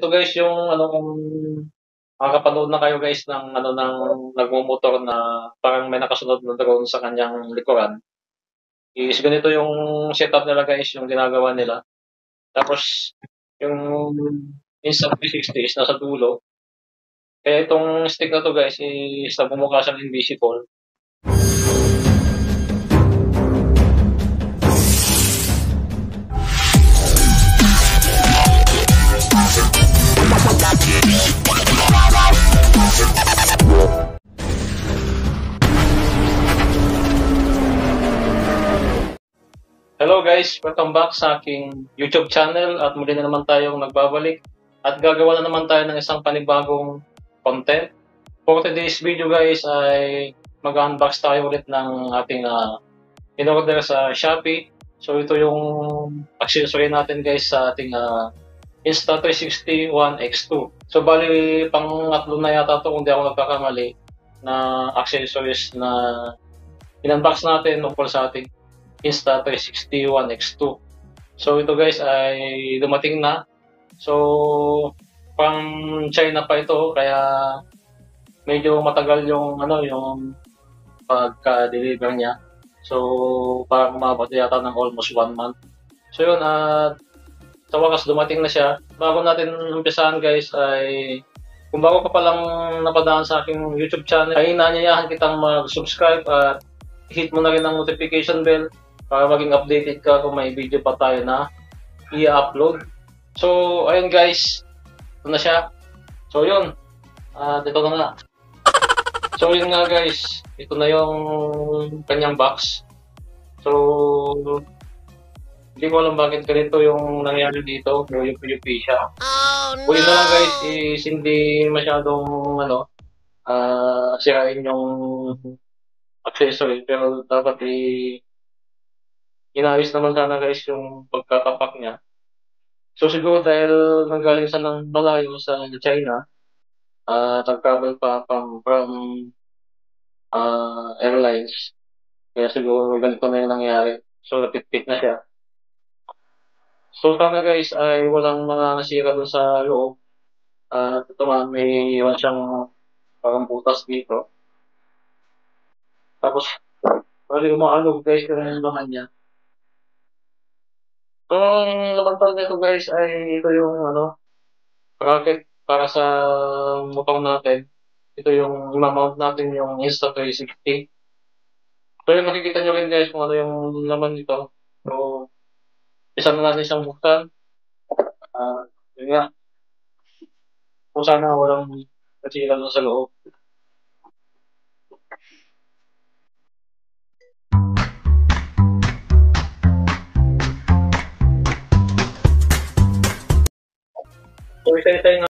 ito guys yung ano kung makakapanood na kayo guys ng ano ng nagmomotor na parang may nakasunod na drone sa kanyang likuran. Is ganito yung setup nila guys, yung ginagawa nila. Tapos yung Insta360 is nasa dulo. Kaya itong stick na to guys is nagmumukha siyang invisible. Hello guys, welcome back sa aking YouTube channel at muli na naman tayong nagbabalik at gagawa na naman tayo ng isang panibagong content. For today's video guys ay mag-unbox tayo ulit ng ating in-order sa Shopee. So ito yung accessory natin guys sa ating Insta360 One X2. So bali pang-upload na yata to kung di ako nagkakamali na accessories na in-unbox natin tungkol sa ating Insta360 One X2. So ito guys ay dumating na. So pang China pa ito kaya medyo matagal yung ano yung pagka-deliver niya. So parang umabot yata ng almost 1 month. So yun sa wakas dumating na siya. Bago natin umpisahan guys ay kung bago ka pa lang napadaan sa aking YouTube channel ay inaanyayahan kitang mag-subscribe at hit mo na rin ang notification bell para maging updated ka kung may video pa tayo na i-upload. So, ayun guys, ito na siya. So, yun. Ito na nga. So, yun nga guys, ito na yung kanyang box. So, hindi ko alam bakit ganito yung nangyari dito. Yung siya. Oh no! Yun na lang guys, is hindi masyadong sirain yung accessory. Pero dapat inayos naman sana guys yung pagkakapak niya. So siguro dahil nanggaling sa ng malayo sa China, nag-travel pa from airlines, kaya siguro ganito na yung nangyari. So napitpit na siya. So sana guys ay walang mga nasira doon sa loob. Ito nga may iwan siyang parang butas dito. Tapos bali umaalog guys yung laman niya. So ang laman pala nito guys ay ito yung ano, bracket para sa motor natin. Ito yung i-mount natin yung Insta360. So yung makikita nyo rin guys kung ano yung laman nito. So isa na natin siyang buksan. Yun nga, kung sana walang nasira doon sa loob. So isa-isa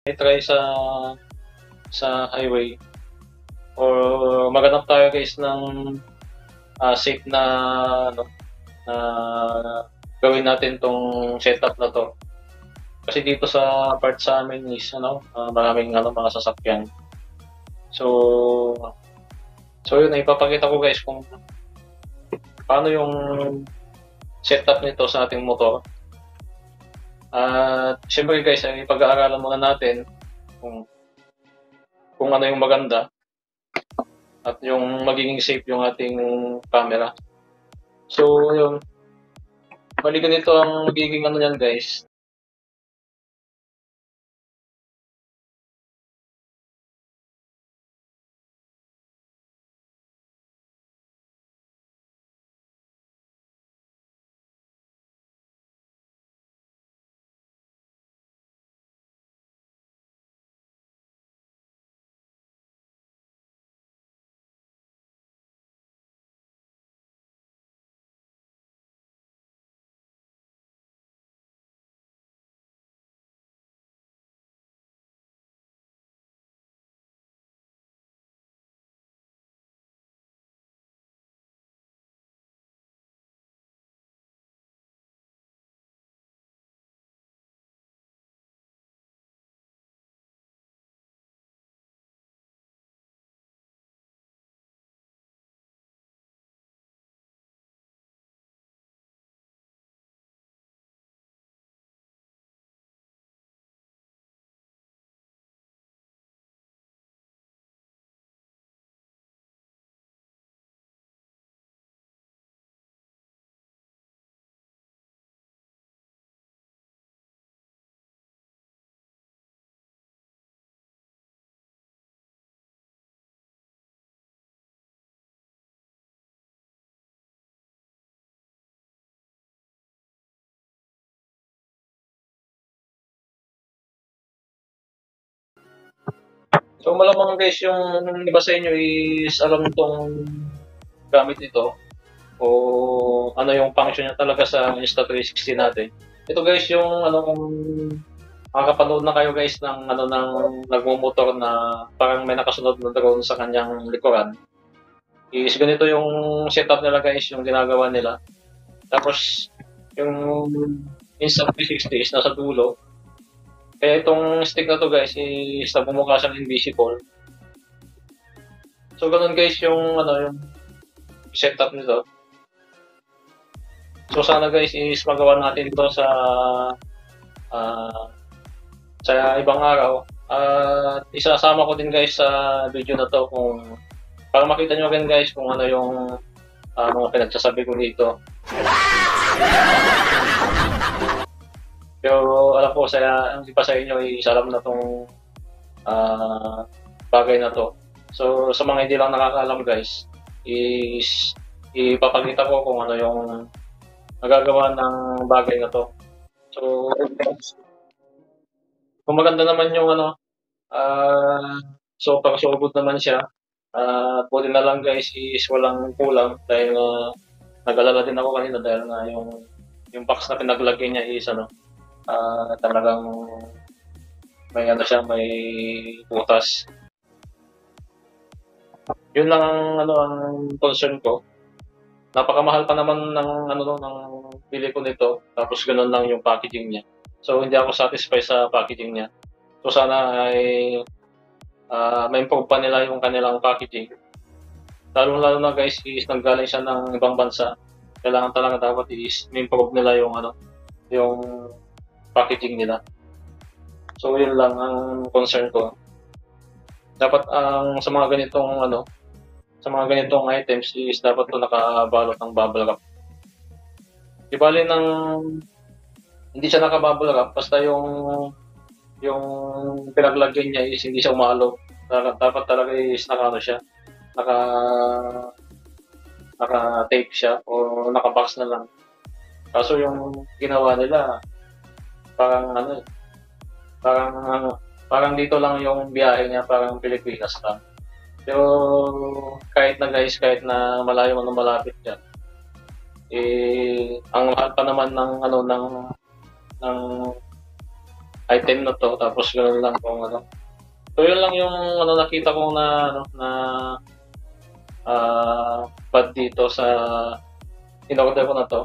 i-try sa highway or maghanap tayo guys ng safe na ano na gawin natin tong setup na to. Kasi dito sa part sa amin is maraming mga sasakyan. So yun, ipapakita ko guys kung paano yung setup nito sa ating motor. At syempre guys, ay pag-aaralan muna natin kung ano yung maganda at yung magiging safe yung ating camera. So yun, bali ganito ang magiging niyan guys. So malamang guys yung iba sa inyo is alam tong gamit ito o ano yung function niya talaga sa Insta360 natin. Ito guys yung kung makakapanood na kayo guys ng ng nagmumotor na parang may nakasunod na drone sa kanyang likuran. Is ganito yung setup nila guys, yung ginagawa nila. Tapos yung Insta360 is nasa dulo. Kaya itong stick na to guys is nabumukha siyang invisible. So ganun guys yung yung setup nito. So sana guys is magawa natin ito sa ibang araw. At isasama ko din guys sa video na to kung para makita nyo again guys kung ano yung mga pinagsasabi ko dito. Pero alam ko ang iba sa inyo is alam na tong bagay na to. So sa mga hindi lang nakakaalam guys, is ipapakita ko kung ano yung nagagawa ng bagay na to. So kung maganda naman yung so good naman siya. Buti na lang guys is walang kulang dahil nag-alala din ako kanina dahil nga yung box na pinaglagay niya is talagang may may butas. Yun lang ang concern ko. Napakamahal pa naman ng bili ko nito, tapos ganoon lang yung packaging niya. So hindi ako satisfied sa packaging niya. So sana ay ma-improve pa nila yung kanilang packaging. Lalo na guys is nanggaling siya ng ibang bansa. Kailangan talaga dapat is ma-improve nila yung yung packaging nila. So yun lang ang concern ko. Dapat sa mga ganitong items is dapat to nakabalot ng bubble wrap. Di bali hindi siya naka-bubble wrap, basta yung pinaglagyan niya is hindi siya umalo. Dapat talaga is naka-tape siya o naka-box na lang. Kaso yung ginawa nila parang dito lang yung biyahe niya, parang Pilipinas lang. Pero kahit na malayo man o malapit yan, ang mahal pa naman ng item na to, tapos gano'n lang kung ano. So yun lang yung ano nakita ko na ano na bad dito sa in-order ko na to.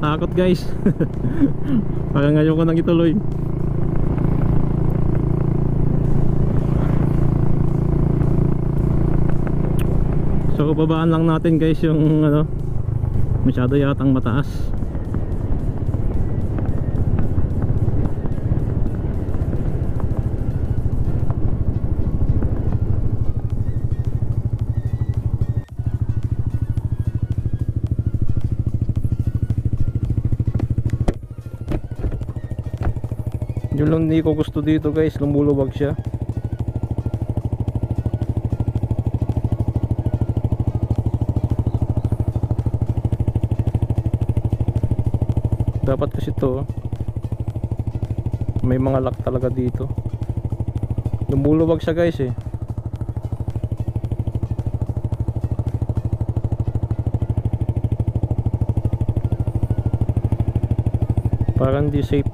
nakakatakot guys. Parang ngayon ko nang ituloy. So babaan lang natin guys yung ano, masyado yatang mataas. Yun lang hindi ko gusto dito guys, lumuluwag siya. Dapat kasi to may mga lock talaga dito. Lumuluwag siya guys eh. Parang di safe.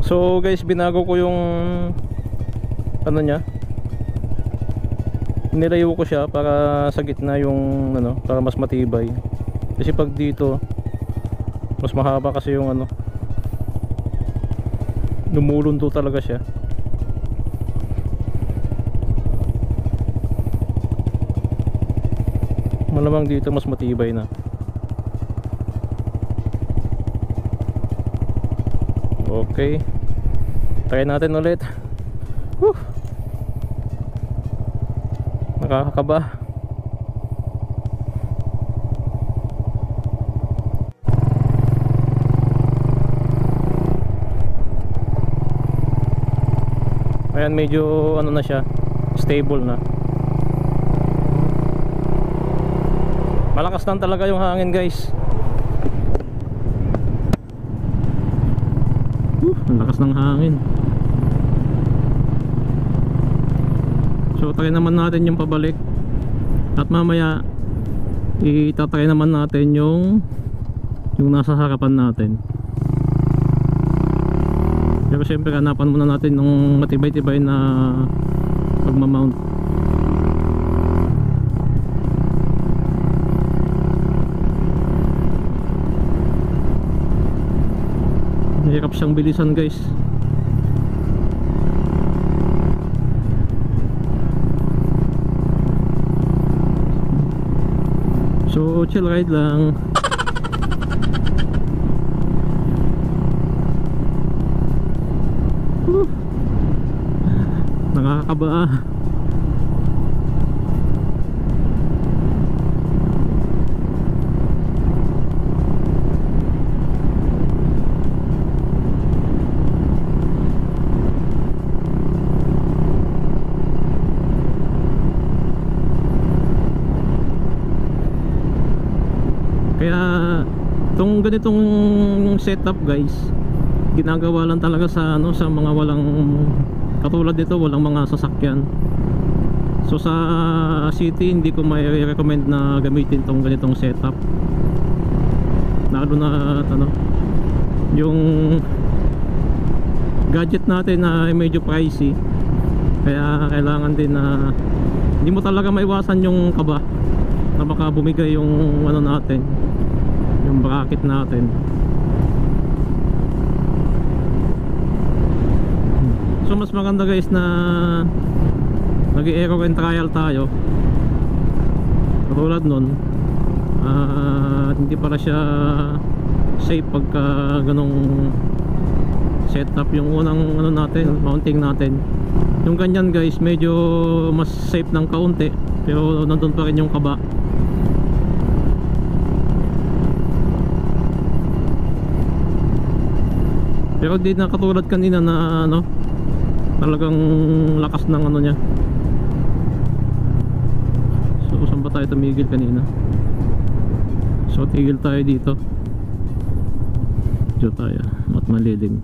So guys, binago ko yung ano niya, nilayo ko siya para sa gitna yung ano, para mas matibay. Kasi pag dito mas mahaba kasi yung ano, lumulundo talaga siya. Malamang dito mas matibay na. Okay, try natin ulit. Nakakakaba. Ayan, medyo ano na siya, stable na. Malakas lang talaga yung hangin guys. Ang lakas ng hangin. So try naman natin yung pabalik. At mamaya itatry naman natin yung nasa harapan natin. Pero syempre hanapan muna natin ng matibay-tibay na pagmamount. Hirap siyang bilisan guys. So chill ride lang. Nakakaba. Kaya tong ganitong setup guys, ginagawa lang talaga sa ano, sa mga walang, katulad dito walang mga sasakyan. So sa city hindi ko may recommend na gamitin tong ganitong setup. Lalo na ano, yung gadget natin na medyo pricey. Kaya kailangan din na hindi mo talaga maiwasan yung kaba na baka bumigay yung ano natin, yung bracket natin. So mas maganda guys na nag-error and trial tayo. Katulad nun, hindi pala siya safe pagka ganong setup yung unang ano natin, mounting natin. Yung ganyan guys, medyo mas safe ng kaunti, pero nandun pa rin yung kaba. Pero di na katulad kanina na ano, talagang lakas ng ano niya. So saan ba tayo tumigil kanina? So tigil tayo dito. Dito tayo at malilim.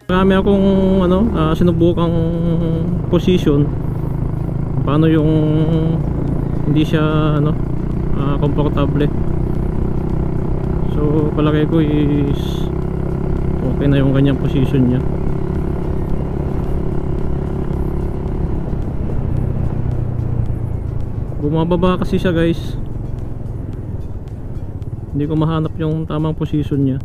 Marami akong ano, sinubukang position. Paano yung hindi siya ano, komportable. So palagay ko is okay na yung kanyang position niya. Bumababa kasi siya guys. Hindi ko mahanap yung tamang position niya.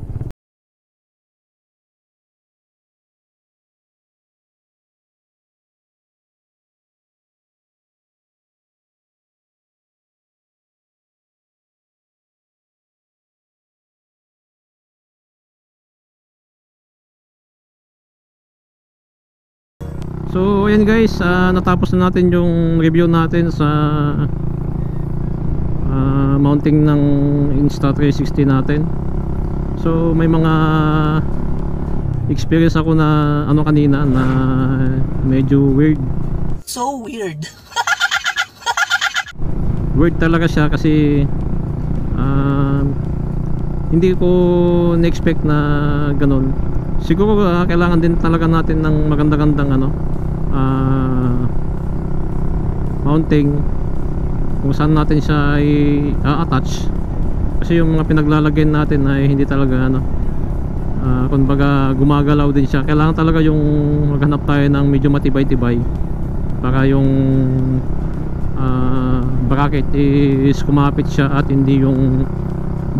So ayan guys, natapos na natin yung review natin sa mounting ng Insta360 natin. So may mga experience ako na ano kanina na medyo weird. So weird. Weird talaga siya kasi hindi ko na-expect na ganun. Siguro kailangan din talaga natin ng maganda-gandang ano, mounting kung saan natin siya i-attach, kasi yung mga pinaglalagyan natin ay hindi talaga ano, kumbaga gumagalaw din siya. Kailangan talaga yung maghanap tayo ng medyo matibay-tibay para yung bracket is kumapit siya at hindi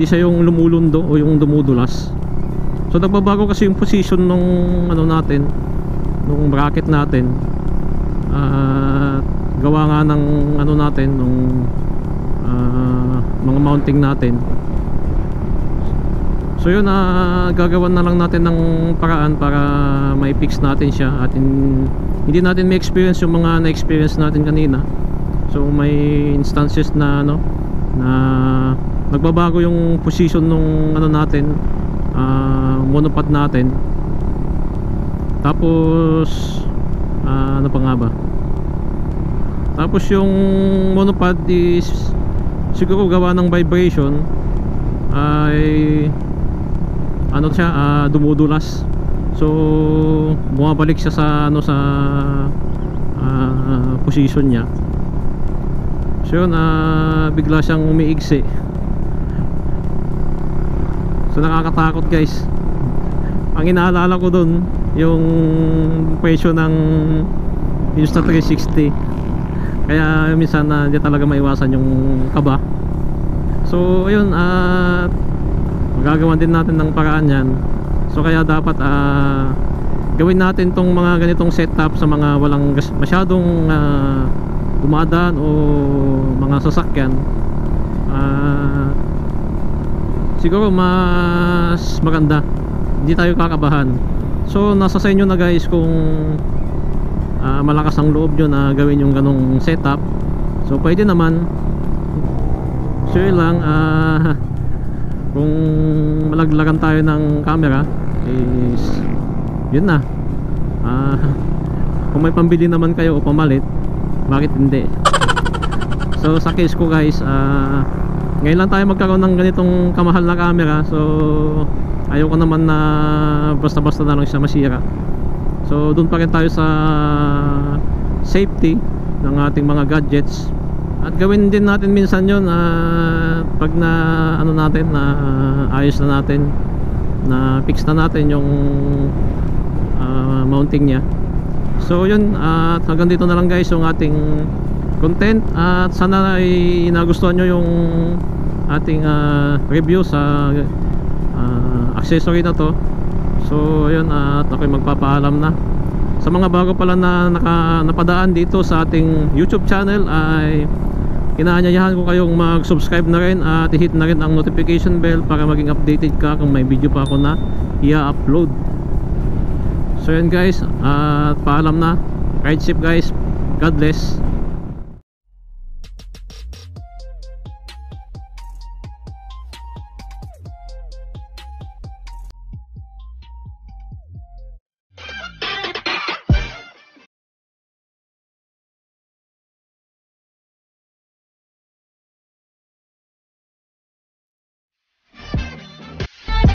siya yung lumulundo o yung dumudulas. So nagbabago kasi yung position nung ano natin, nung bracket natin, gawa nga ng ano natin, nung mga mounting natin. So yun, gagawan na lang natin ng paraan para may fix natin siya at hindi natin may experience yung mga na-experience natin kanina. So may instances na ano, na nagbabago yung position nung ano natin, monopod natin. Tapos ano pa nga ba, tapos yung monopod is siguro gawa ng vibration ay ano siya, dumudulas. So bumabalik siya sa ano, sa position niya. So yun, bigla siyang umiigsi. So nakakatakot guys. Ang inaalala ko dun yung presyo ng Insta360. Kaya minsan hindi talaga maiwasan yung kaba. So ayun, magagawan din natin ng paraan yan. So kaya dapat gawin natin tong mga ganitong setup sa mga walang masyadong dumadaan o mga sasakyan. Siguro mas maganda, hindi tayo kakabahan. So nasa sa inyo na guys kung malakas ang loob nyo na gawin yung ganong setup. So pwede naman. So yun lang, kung malaglagan tayo ng camera is yun na. Kung may pambili naman kayo o pamalit, bakit hindi? So sa case ko guys, ngayon lang tayo magkaroon ng ganitong kamahal na camera. So ayoko naman na basta-basta na lang siya masira. So doon pa rin tayo sa safety ng ating mga gadgets. At gawin din natin minsan yun pag na ano natin, na ayos na natin, na fix na natin yung mounting nya. So yun, at hanggang dito na lang guys yung ating content. At sana ay nagustuhan nyo yung ating review sa accessory na to. So yun, at ako'y magpapaalam na. Sa mga bago pala na napadaan dito sa ating YouTube channel, ay inaanyayahan ko kayong mag-subscribe na rin at i-hit na rin ang notification bell para maging updated ka kung may video pa ako na i-upload. So yun guys, at paalam na. Ride safe guys. God bless.